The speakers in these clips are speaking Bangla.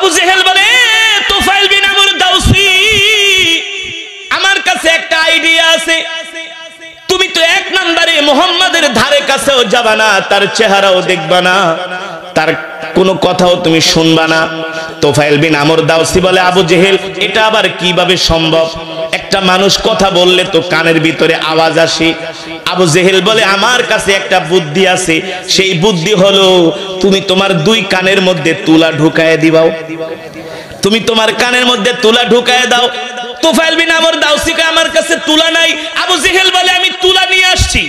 আবু জেহেল বলে, তুফাইল বিন আমর দাউসি, আমার কাছে একটা আইডিয়া আছে। তুমি তো এক নম্বরে মুহাম্মাদের ধারে কাছেও যাবা না, তার চেহারাও দেখবা না, তার কোনো কথাও তুমি শুনবা না। তুফাইল বিন আমর দাউসি বলে, আবু জেহেল এটা আবার কিভাবে সম্ভব? একটা মানুষ কথা বললে তো কানের ভিতরে আওয়াজ আসে। আবু জেহেল বলে, আমার কাছে একটা বুদ্ধি আছে। সেই বুদ্ধি হলো, তুমি তোমার দুই কানের মধ্যে তুলা ঢুকায় দিবাও। তুমি তোমার কানের মধ্যে তুলা ঢুকায় দাও। তুফাইল বিন আমর দাউসি কয়, আমার কাছে তুলা নাই। আবু জেহেল বলে, আমি তুলা নিয়ে আসছি।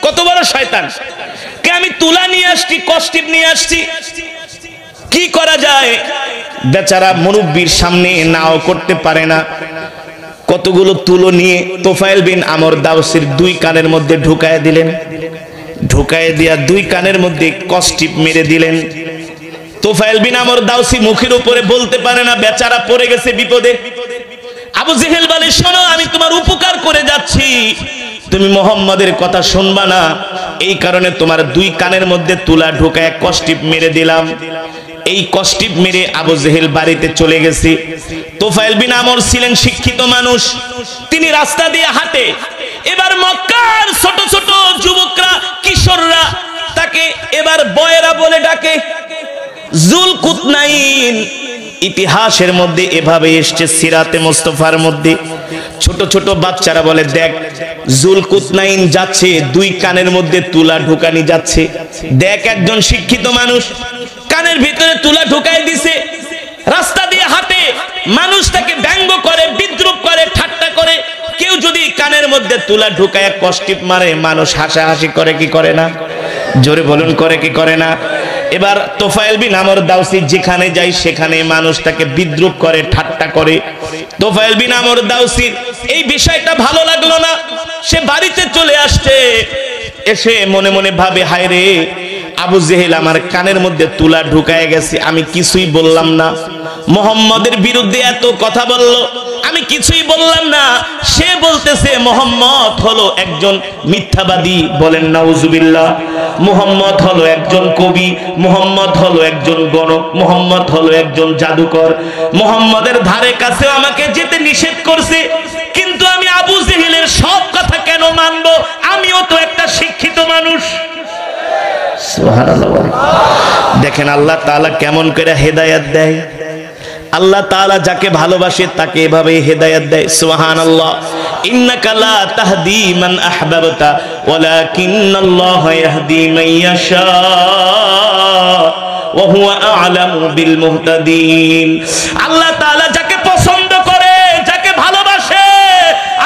কত বড় শয়তান! কে আমি তুলা নিয়ে আসছি, কষ্টিপ নিয়ে আসছি। কি করা যায়? বেচারা মুরব্বির সামনে নাও করতে পারে না। কতগুলো তুলো নিয়ে তুফাইল বিন আমর দাউসির দুই কানের মধ্যে ঢুকায় দিলেন। ঢুকায় দিয়া দুই কানের মধ্যে কষ্টিপ মেরে দিলেন। তুফাইল বিন আমর দাউসি মুখের উপরে বলতে পারে না, বেচারা পড়ে গেছে বিপদে। আবু জেহেল বলে, শোনো, আমি তোমার উপকার করে যাচ্ছি, তুমি মুহাম্মাদের কথা শুনবা না, এই কারণে তোমার দুই কানের মধ্যে তুলা ঢুকায় কষ্টিপ মেরে দিলাম। এই কষ্টিপ মেরে আবু জেহেল বাড়িতে চলে গেছে। তুফাইল বিন আমর ছিলেন শিক্ষিত মানুষ, তিনি রাস্তা দিয়ে হাঁটে। এবার মক্কার ছোট ছোট যুবকরা, কিশোররা তাকে এবার বয়রা বলে ডাকে। জুলকুতনাইন ইতিহাসের মধ্যে এভাবে এসেছে, সিরাতে মুস্তাফার মধ্যে। ছোট ছোট বাচ্চারা বলে, দেখ জুলকুতনাইন যাচ্ছে, দুই কানের মধ্যে তুলা ঢুকানি যাচ্ছে। দেখ, একজন শিক্ষিত মানুষ কানের ভিতরে তুলা ঢুকাই দিছে, রাস্তা দিয়ে হাঁটে, মানুষ তাকে ব্যঙ্গ করে, বিদ্রুপ করে, ঠাট্টা করে। কেউ যদি কানের মধ্যে তুলা ঢুকায় কষ্টিপ মারে, মানুষ হাসাহাসি করে কি করে না? জোরে বলুন, করে কি করে না? এবার তুফাইল বিন আমর দাউসি যেখানে যায় সেখানে মানুষ তাকে বিদ্রুপ করে, ঠাট্টা করে। তুফাইল বিন আমর দাউসির এই বিষয়টা ভালো লাগলো না, সে বাড়িতে চলে আসছে। এসে মনে মনে ভাবে, হায় রে, আবু জেহেল আমার কানের মধ্যে তুলা ঢুকায় গেছে, আমি কিছুই বললাম না। মুহাম্মাদের বিরুদ্ধে এত কথা বলল, আমি কিছুই বললাম না। সে বলতেছে মুহাম্মদ হলো একজন মিথ্যাবাদী, বলেন নাউজুবিল্লাহ। মুহাম্মদ হলো একজন কবি, মুহাম্মদ হলো একজন গণক, মুহাম্মদ হলো একজন জাদুকর। মুহাম্মাদের ধারে কাছে আমাকে যেতে নিষেধ করছে, কিন্তু আমি আবু জেহেলের সব কথা কেন মানবো? আমিও তো একটা শিক্ষিত মানুষ। সুবহানাল্লাহ। দেখেন আল্লাহ তাআলা কেমন করে হেদায়েত দেয়। আল্লাহ তাআলা যাকে ভালোবাসে তাকে এভাবে হেদায়েত দেয়। সুবহানাল্লাহ। ইন্নাকা লা তাহদি মান আহবাবতা ওয়ালাকিন্নাল্লাহা ইয়াহদি মান ইয়াশা ওয়া হুয়া আ'লামু বিল মুহতাদিন। আল্লাহ তাআলা যাকে পছন্দ করে, যাকে ভালোবাসে,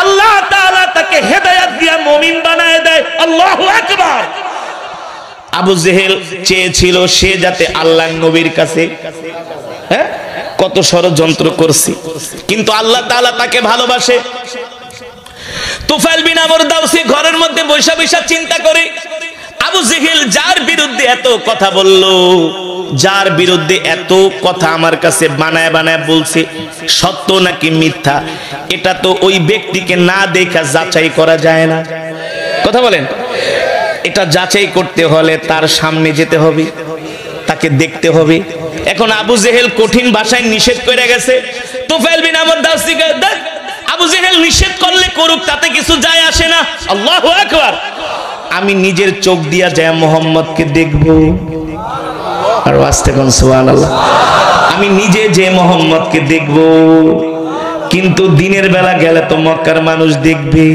আল্লাহ তাআলা তাকে হেদায়েত দিয়া মুমিন বানায় দেয়। আল্লাহু আকবার। আবু জেহেল চেয়েছিল সে যাতে আল্লাহর নবীর কাছে, কত ষড়যন্ত্র করছি, কিন্তু আল্লাহ তাআলা তাকে ভালোবাসে। তুফাইল বিন আমর দাউসি ঘরের মধ্যে বৈশা বৈশা চিন্তা করে, আবু জেহেল যার বিরুদ্ধে এত কথা বলল, যার বিরুদ্ধে এত কথা আমার কাছে বানায় বানায় বলছে, সত্য নাকি মিথ্যা, এটা তো ওই ব্যক্তিকে না দেখা যাচাই করা যায় না। কথা বলেন, এটা যাচাই করতে হলে তার সামনে যেতে হবে, তাকে দেখতে হবে। এখন আবু জেহেল কঠিন ভাষায় নিষেধ করে গেছে। তুফাইল বিন আমর দাউসি দেখ, আবু জেহেল নিষেধ করলে করুক, তাতে কিছু যায় আসে না। আল্লাহু আকবার। আমি নিজের চোখ দিয়া যায় মুহাম্মদকে দেখব। আর আস্তে কোন সুবহানাল্লাহ। আমি নিজে যে মুহাম্মদকে দেখব, কিন্তু দিনের বেলা গেলে তো মক্কার মানুষ দেখবে।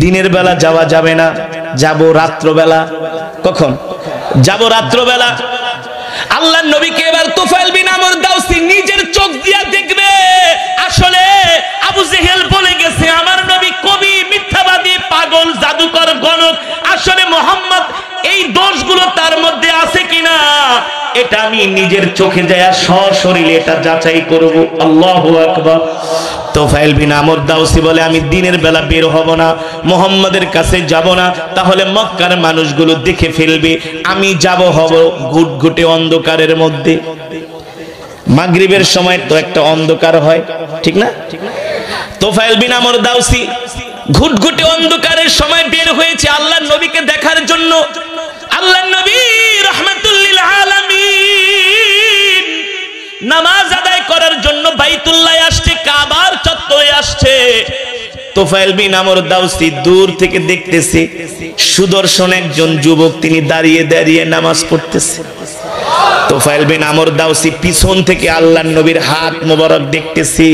দিনের বেলা যাওয়া যাবে না, যাব রাত্রবেলা। কখন যাব? রাত্রবেলা। আল্লাহর নবীকে এবার তুফাইল বিন আমর দাউসি নিজের চোখ দিয়া দেখবে। আসলে আবু জেহেল বলে গেছে আমার নবী কবি, মিথ্যাবাদী, পাগল, জাদুকর, গণক। আসলে মুহাম্মদ এই দোষগুলো তার মধ্যে আছে কিনা এটা আমি নিজের চোখে যায় সশরীরে এটা যাচাই করব। আল্লাহু আকবার। তুফাইল বিন আমর দাউসি বলে, আমি দিনের বেলা বের হব না, মুহাম্মাদের কাছে যাব না, তাহলে মক্কার মানুষগুলো দেখে ফেলবে। আমি যাব হব ঘুটঘুটে অন্ধকারের মধ্যে। মাগরিবের সময় তো একটা অন্ধকার হয়, ঠিক না? তুফাইল বিন আমর দাউসি ঘুটঘুটে অন্ধকারের সময় বের হয়েছে আল্লাহর নবীকে দেখার জন্য। আল্লাহর নবী রাহমাতুল লিল আলামিন নামাজ আদায় করার জন্য বাইতুল্লাহ আসছে, কাবার চত্বরে আসছে। তোফায়েল বিন আমর দাউসি দূর থেকে দেখতেছে সুদর্শন একজন যুবক, তিনি দাঁড়িয়ে দাঁড়িয়ে নামাজ পড়তেছে। তোফায়েল বিন আমর দাউসি পিছন থেকে আল্লাহর নবীর হাত মোবারক দেখতেছে,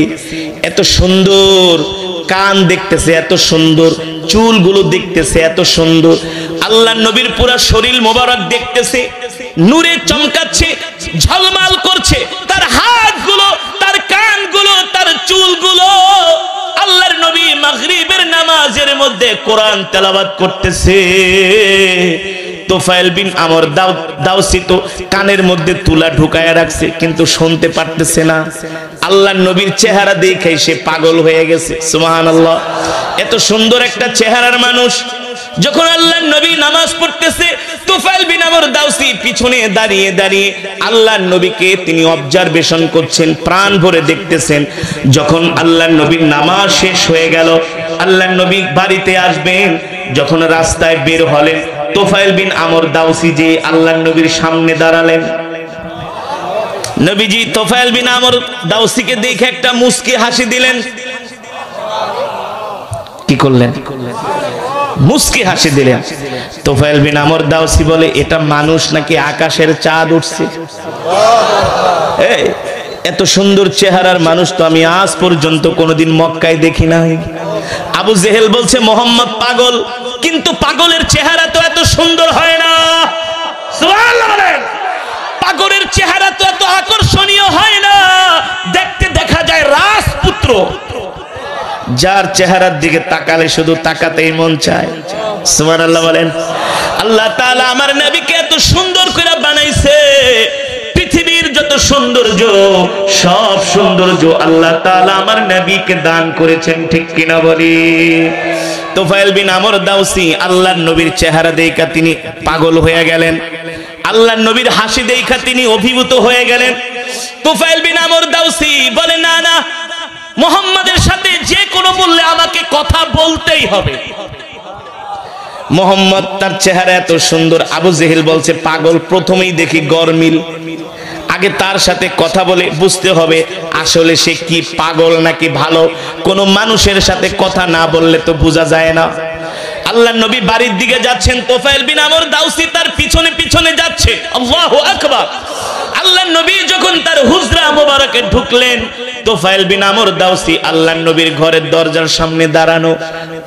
এত সুন্দর কান দেখতেছে, এত সুন্দর চুলগুলো দেখতেছে, এত সুন্দর আল্লাহর নবীর পুরো শরীর মোবারক দেখতেছে, নূরে চমকাচ্ছে, ঝলমল করছে, তার হাতগুলো, তার কানগুলো, তার চুলগুলো। আল্লাহর নবী মাগরিবের নামাজের মধ্যে কোরআন তেলাওয়াত করতেছে। তোফায়েল বিন আমর দাউসি তো কানের মধ্যে তুলা ঢুকায়া রাখছে, কিন্তু শুনতে পারতেছে না। আল্লাহর নবীর চেহারা দেখে সে পাগল হয়ে গেছে। সুবহানাল্লাহ, এত সুন্দর একটা চেহারার মানুষ। যখন আল্লাহর নবী নামাজ পড়তেছে, তোফায়েল বিন আমর দাউসি পিছনে দাঁড়িয়ে দাঁড়িয়ে আল্লাহর নবীকে তিনি অবজারভেশন করছেন, প্রাণ ভরে দেখতেছেন। যখন আল্লাহর নবীর নামাজ শেষ হয়ে গেল, আল্লাহর নবী বাড়িতে আসবেন, যখন রাস্তায় বের হলেন, তোফায়েল বিন আমর দাউসি যে আল্লাহর নবীর সামনে দাঁড়ালেন। নবীজি তোফায়েল বিন আমর দাউসিকে দেখে একটা মুস্কি হাসি দিলেন। কি করলেন? মুস্কি হাসি দিলেন। তোফায়েল বিন আমর দাউসি বলে, এটা মানুষ নাকি আকাশের চাঁদ উঠছে? এত সুন্দর চেহারার মানুষ তো আমি আজ পর্যন্ত কোনোদিন মক্কায় দেখি নাই। আবু জেহেল বলছে মোহাম্মদ পাগল, কিন্তু পাগলের চেহারা তো এত সুন্দর হয় না। সুবহানাল্লাহ বলেন। পাগলের চেহারা তো এত আকর্ষণীয় হয় না, দেখতে দেখা যায় রাজপুত্র, যার চেহারার দিকে তাকালে শুধু তাকাতেই মন চায়। সুবহানাল্লাহ বলেন। আল্লাহ তাআলা আমার নবীকে এত সুন্দর করে বানাইছে, পৃথিবীর যত সৌন্দর্য, সব সৌন্দর্য আল্লাহ তাআলা আমার নবীকে দান করেছেন, ঠিক কিনা বলি? তোফায়েল বিন আমর দাউসি আল্লাহর নবীর চেহারা দেখা তিনি পাগল হয়ে গেলেন, আল্লাহর নবীর হাসি দেখা তিনি অভিভূত হয়ে গেলেন। তোফায়েল বিন আমর দাউসি বলে, না না, মুহাম্মাদের সাথে যে কোনো বললে আমাকে কথা বলতেই হবে। মুহাম্মদ তার চেহারা এত সুন্দর। আবু জেহেল বলছে পাগল, প্রথমেই দেখি গরমিল, আগে তার সাথে কথা বলে বুঝতে হবে আসলে সে কি পাগল নাকি ভালো। কোন মানুষের সাথে কথা না বললে তো বোঝা যায় না। আল্লাহর নবী বাড়ির দিকে যাচ্ছেন, তোফায়েল বিন আমর দাউসি তার পিছনে পিছনে যাচ্ছে। আল্লাহু আকবার। আল্লাহর নবী যখন তার হুজরা মোবারকে ঢুকলেন, তোফায়েল বিন আমর দাউসি আল্লাহর নবীর ঘরের দরজার সামনে দাঁড়ানো।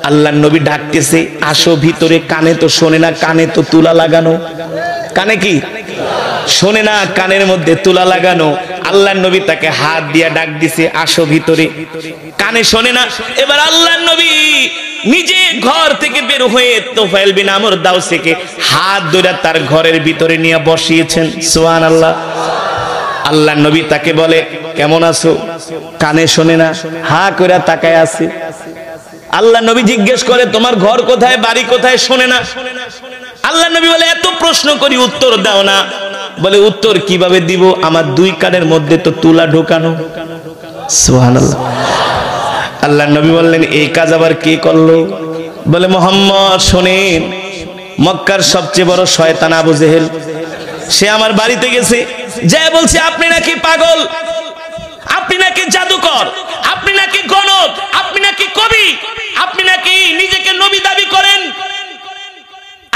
আল্লাহর নবী ডাকতেছে, আসো ভিতরে। কানে তো শোনে না, কানে তো তুলা লাগানো। কানে কি শোনে না, কানের মধ্যে তুলা লাগানো। আল্লাহর নবী তাকে হাত দিয়া ডাক দিছে, আসো ভিতরে। কানে শোনে না। এবার আল্লাহর নবী নিজে ঘর থেকে বের হয়ে তোফায়েল বিন আমর দাউসিকে হাত ধরে তার ঘরের ভিতরে নিয়ে বসিয়েছেন। সুবহানাল্লাহ। আল্লাহর নবী তাকে বলে, কেমন আছো? কানে শোনে না, হা করে তাকায় আছে। আল্লাহর নবী জিজ্ঞেস করে, তোমার ঘর কোথায়, বাড়ি কোথায়? শোনে না। আল্লাহর নবী বলে, এত প্রশ্ন করি উত্তর দাও না। বলে, উত্তর কিভাবে দিব, আমার দুই কানের মধ্যে তো তুলা ঢোকানো। সুবহানাল্লাহ। আল্লাহর নবী বললেন, এই কাজ আবার কে করলো? বলে, মুহাম্মদ শোনেন, মক্কার সবচেয়ে বড় শয়তান আবু জেহেল, সে আমার বাড়িতে গেছে, যা বলছে আপনি নাকি পাগল, আপনি নাকি জাদুকর, আপনি নাকি গণক, আপনি নাকি কবি, আপনি নাকি নিজেকে নবী দাবি করেন।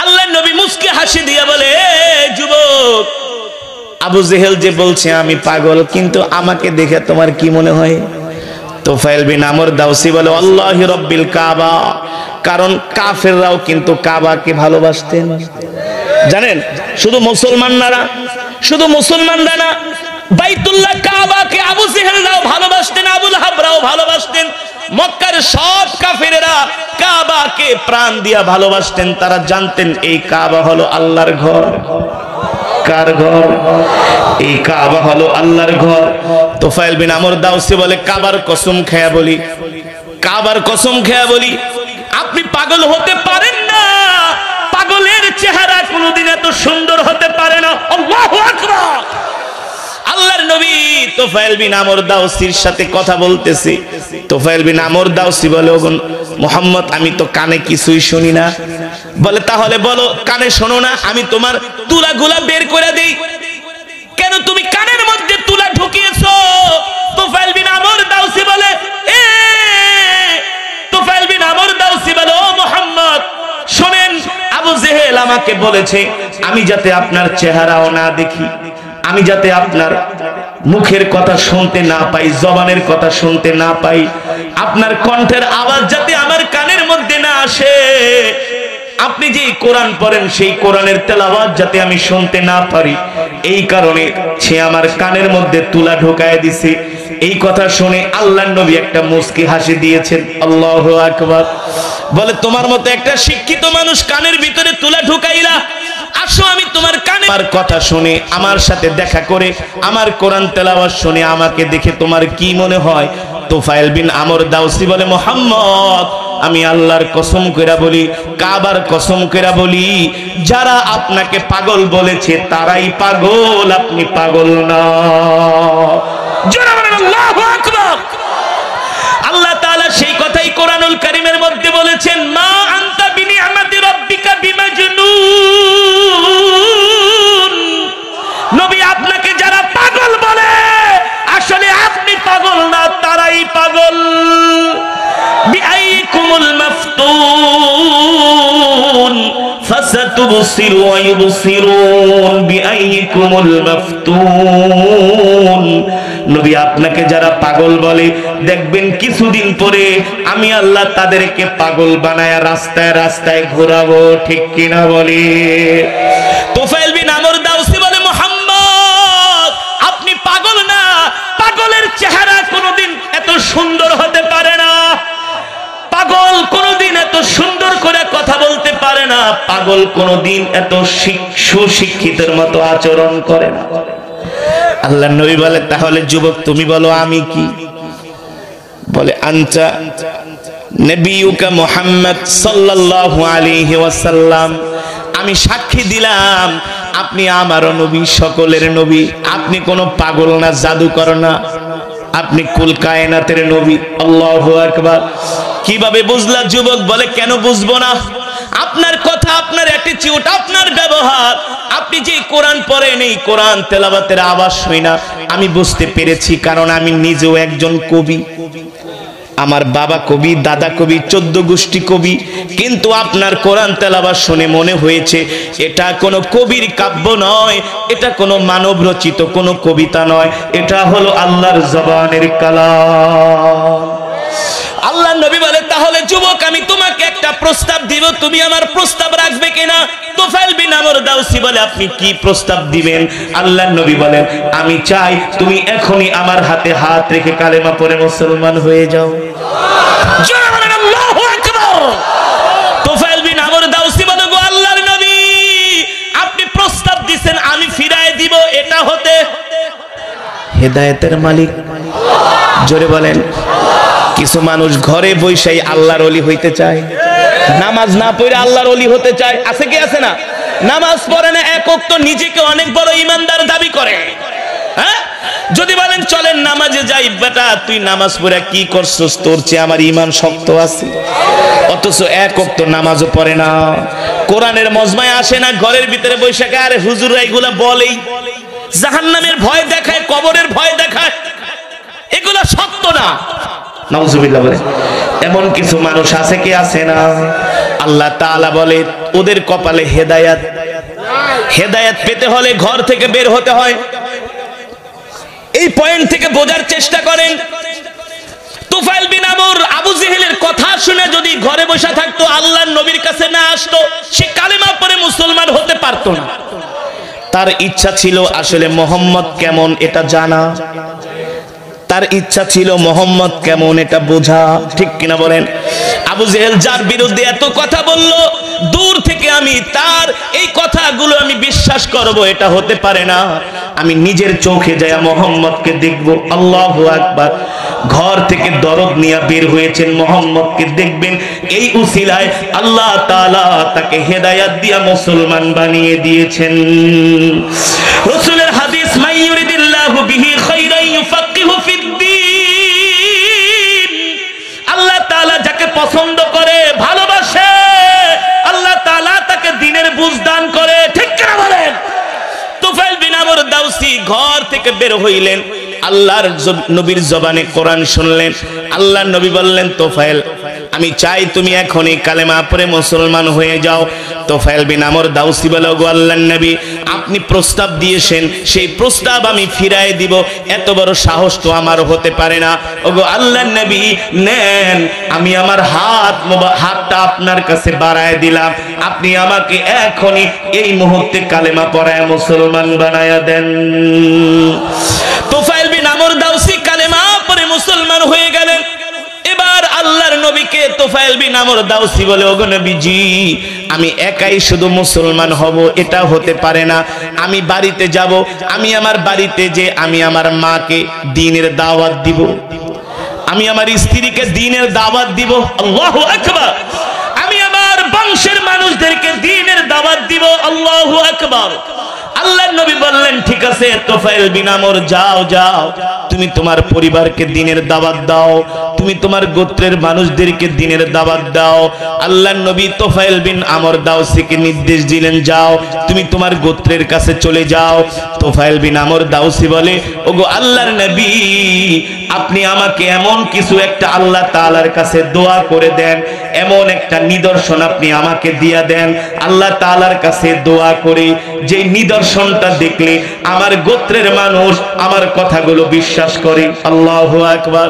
আল্লাহর নবী মুস্কি হাসি দিয়ে বলে, যুবক, আবু জেহেল যে বলছে আমি পাগল, কিন্তু আমাকে দেখে তোমার কি মনে হয়? তোফায়েল বিন আমর দাউসি বলে, আল্লাহি রাব্বিল কাবা। কারণ কাফেররাও কিন্তু কাবাকে ভালোবাসতেন। জানেন, শুধু মুসলমানরা না, বাইতুল্লাহ কাবাকে আবু জেহেলরাও ভালোবাসতেন, আবু লাহাবরাও ভালোবাসতেন। মক্কার সব কাফেরেরা কাবাকে প্রাণ দিয়া ভালোবাসতেন। তারা জানতেন এই কাবা হলো আল্লাহর ঘর। কার ঘর? এই কাবা হলো আল্লাহর ঘর। তোফায়েল বিন আমর দাউসি বলে, কাবার কসম খেয়া বলি, কাবার কসম খেয়া বলি, আপনি পাগল হতে পারেন না। পাগলের চেহারা কোনোদিন এত সুন্দর হতে পারে না। আল্লাহু আকবার। আল্লাহর নবী তোফায়েল বিন আমর দাউসির সাথে কথা বলতেছে। তোফায়েল বিন আমর দাউসি বলে, ওগো মুহাম্মদ, আমি তো কানে কিছুই শুনি না। বলে, তাহলে বলো, কানে শোনো না, আমি তোমার তুলাগুলা বের করে দেই। কেন তুমি কানের মধ্যে তুলা ঢুকিয়েছো? দিয়েছো? তুফাইল বিন আমর দাউসি বলে, তুফাইল বিন আমর দাউসি বলে, ও মুহাম্মদ শুনেন, আবু জেহেল আমাকে বলেছে আমি যাতে আপনার চেহারাও না দেখি, আমি যাতে আপনার মুখের কথা শুনতে না পাই, জবানের কথা শুনতে না পাই, আপনার কণ্ঠের আওয়াজ যাতে আমার কানের মধ্যে না আসে, আপনি যে কোরআন পড়েন সেই কোরআনের তেলাওয়াত যাতে আমি শুনতে না পারি, এই কারণে সে আমার কানের মধ্যে তুলা ঢোকায় দিছে। এই কথা শুনে আল্লাহর নবী একটা মুস্কি হাসি দিয়েছেন। আল্লাহু আকবার। বলে, তোমার মতো একটা শিক্ষিত মানুষ কানের ভিতরে তুলা ঢুকাইলা, আসো আমি তোমার কানে আমার কথা শুনে, আমার সাথে দেখা করে, আমার কোরআন তেলাওয়াত শুনে আমাকে দেখে তোমার কি মনে হয়? তুফাইল বিন আমর দাউসি বলে, মুহাম্মদ আমি আল্লাহর কসম কইরা বলি, কাবার কসম কইরা বলি, যারা আপনাকে পাগল বলেছে তারাই পাগল, আপনি পাগল না। জোরে বলেন আল্লাহু আকবার। আল্লাহ তাআলা সেই কথাই কোরআনুল কারীমের মধ্যে বলেছেন, মা আনতা বিনিআমাতি রাব্বিকা বিমাজনুন। নবী আপনাকে যারা পাগল বলে আসলে আপনি পাগল না, তারাই পাগল। বিআইকুমুল মাফতুন ফাসাতুবসিরু ওয়া ইউবসিরুন বিআইকুমুল মাফতুন। নবী আপনাকে যারা পাগল বলে দেখবেন কিছুদিন পরে আমি আল্লাহ তাদেরকে পাগল বানায়া রাস্তায় রাস্তায় ঘোরাবো, ঠিক কিনা বলি? তুফাইল বিন আমর দাউসি বলে, মুহাম্মদ আপনি পাগল না, পাগলের চেহারা কোনোদিন এত সুন্দর হতে পারে না, পাগল কোনোদিন এত সুন্দর করে কথা বলতে পারে না, পাগল কোনোদিন এত সুশিক্ষিতের মতো আচরণ করে না। আল্লাহর নবী বলে, তাহলে যুবক তুমি বলো আমি কি? বলে, আনতা নবিয়ুকা মুহাম্মদ সাল্লাল্লাহু আলাইহি ওয়াসাল্লাম, আমি সাক্ষী দিলাম আপনি আমারও নবী, সকলের নবী। আপনি কোনো পাগল না, জাদুকর না, আপনি কুল কায়নাতের নবী। আল্লাহু আকবার। কিভাবে বুঝলা যুবক? বলে, কেন বুঝবো না? আপনার কথা, আপনার অ্যাটিটিউড, আপনার ব্যবহার, আপনি যে কোরআন পড়েন এই কোরআন তেলাওয়াতের আওয়াজ শুই না আমি বুঝতে পেরেছি, কারণ আমি নিজেও একজন কবি। আমার বাবা কবি, দাদা কবি, 14 গোষ্ঠী কবি, কিন্তু আপনার কোরআন তেলাওয়াত শুনে মনে হয়েছে এটা কোনো কবির কাব্য নয়, এটা কোনো মানব রচিত কোনো কবিতা নয়, এটা হলো আল্লাহর জবানের কালাম। আল্লাহর নবী বলে, তাহলে যুবক আমি তোমাকে একটা প্রস্তাব দিব, তুমি আমার প্রস্তাব রাখবে কিনা? তুফাইল বিন আমর দাউসি বলে, আপনি কি প্রস্তাব দিবেন? আল্লাহর নবী বলেন, আমি চাই তুমি এখনই আমার হাতে হাত রেখে কালেমা পড়ে মুসলমান হয়ে যাও। জোরে বলেন আল্লাহু আকবার। তুফাইল বিন আমর দাউসি বলে, গো আল্লাহর নবী আপনি প্রস্তাব দিবেন, আমি ফিরায় দিব, এটা হতে হেদায়েতের মালিক। জোরে বলেন। কিছু মানুষ ঘরে বসেই আল্লাহর ওলি হইতে চায়, নামাজ না পড়ে আল্লাহর ওলি হতে চায়। আছে কি আছে না? নামাজ পড়ে না, এক ওয়াক্ত নিজেকে অনেক বড় ইমানদার দাবি করে। হ্যাঁ, যদি বলেন চলেন নামাজে যাই, বেটা তুই নামাজ পড়ে কি করছস, তোর চেয়ে আমার ঈমান শক্ত আছে। অথচ এক ওয়াক্ত নামাজও পড়ে না, কোরআনের মজমায় আসে না, ঘরের ভিতরে বসে আরে হুজুররা এগুলা বলেই, জাহান্নামের ভয় দেখায়, কবরের ভয় দেখায়, এগুলা সত্য না। নাউজুবিল্লাহ বলে। এমন কিছু মানুষ আছে কি আছে না? আল্লাহ তাআলা বলে ওদের কপালে হেদায়েত। হেদায়েত পেতে হলে ঘর থেকে বের হতে হয়। এই পয়েন্ট থেকে বোঝার চেষ্টা করেন। তুফাইল বিন আমর আবু জেহেলের কথা শুনে যদি ঘরে বসে থাকতো, আল্লাহর নবীর কাছে না আসতো, সে কালেমা পড়ে মুসলমান হতে পারতো না। তার ইচ্ছা ছিল আসলে মোহাম্মদ কেমন এটা জানা, তার ইচ্ছা ছিল মোহাম্মদ কেমন এটা বোঝা, ঠিক কিনা বলেন? আবু জেহেল যার বিরুদ্ধে এত কথা বলল, দূর থেকে আমি তার এই কথাগুলো আমি বিশ্বাস করব এটা হতে পারে না, আমি নিজের চোখে যায় মোহাম্মদকে দেখব। আল্লাহু আকবার। ঘর থেকে দরদ নিয়ে বের হয়েছেন, মোহাম্মদকে দেখবেন, এই উসিলায় আল্লাহ তাআলা তাকে হেদায়েত দিয়া মুসলমান বানিয়ে দিয়েছেন। রাসূলের হাদিস, মাইয়ুরিদিল্লাহু বিহি খাইরান ইউফাক্কিহু ফিদ্দীন। আল্লাহ তাআলা যাকে পছন্দ করে, ভালোবাসে, আল্লাহ তাআলা তাকে দ্বীনের বুঝ দান করে, ঠিক কিনা বলেন? তুফাইল বিন আমর দাউসি ঘর থেকে বের হইলেন, আল্লাহর নবীর জবানে কোরআন শুনলেন। আল্লাহর নবী বললেন, তোফায়েল আমি চাই তুমি এখনই কালেমা পড়ে মুসলমান হয়ে যাও। তোফায়েল বিন আমর দাউসি বলে, ওগো আল্লাহর নবী আপনি প্রস্তাব দিয়েছেন, সেই প্রস্তাব আমি ফিরাই দিব, এত বড় সাহস তো আমার হতে পারে না। ওগো আল্লাহর নবী নেন, আমি আমার হাতটা আপনার কাছে বাড়ায় দিলাম, আপনি আমাকে এখনই এই মুহূর্তে কালেমা পড়ায় মুসলমান বানায়া দেন। তোফায়েল বিন আমর দাউসি কালেমা পড়ে মুসলমান হয়ে গেলেন। এবার আল্লাহর নবীকে তোফায়েল বিন আমর দাউসি বলে, ওগো নবীজি আমি একাই শুধু মুসলমান হব এটা হতে পারে না, আমি বাড়িতে যাব, আমি আমার বাড়িতে যে আমি আমার মাকে দ্বীনের দাওয়াত দিব, আমি আমার স্ত্রীকে দ্বীনের দাওয়াত দিব। আল্লাহু আকবার। আমি আমার বংশের মানুষদেরকে দ্বীনের দাওয়াত দিব। আল্লাহু আকবার। আল্লাহর নবী বললেন, ঠিক আছে তোফায়েল বিন আমর যাও যাও, তুমি তোমার পরিবারকে দ্বীনের দাওয়াত দাও, তুমি তোমার গোত্রের মানুষদেরকে দ্বীনের দাওয়াত দাও। আল্লাহর নবী তোফায়েল বিন আমর দাউসিকে নির্দেশ দিলেন, যাও তুমি তোমার গোত্রের কাছে চলে যাও। তোফায়েল বিন আমর দাউসি বলে, ওগো আল্লাহর নবী আপনি আমাকে এমন কিছু একটা আল্লাহ তাআলার কাছে দোয়া করে দেন, এমন একটা নিদর্শন আপনি আমাকে দিয়া দেন, আল্লাহ তাআলার কাছে দোয়া করে যে নিদর্শনটা দেখলে আমার গোত্রের মানুষ আমার কথাগুলো বিশ্বাস করে। আল্লাহু আকবার।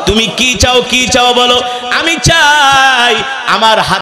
তুমি কি চাও, কি চাও বলো। আমি চাই আমার হাত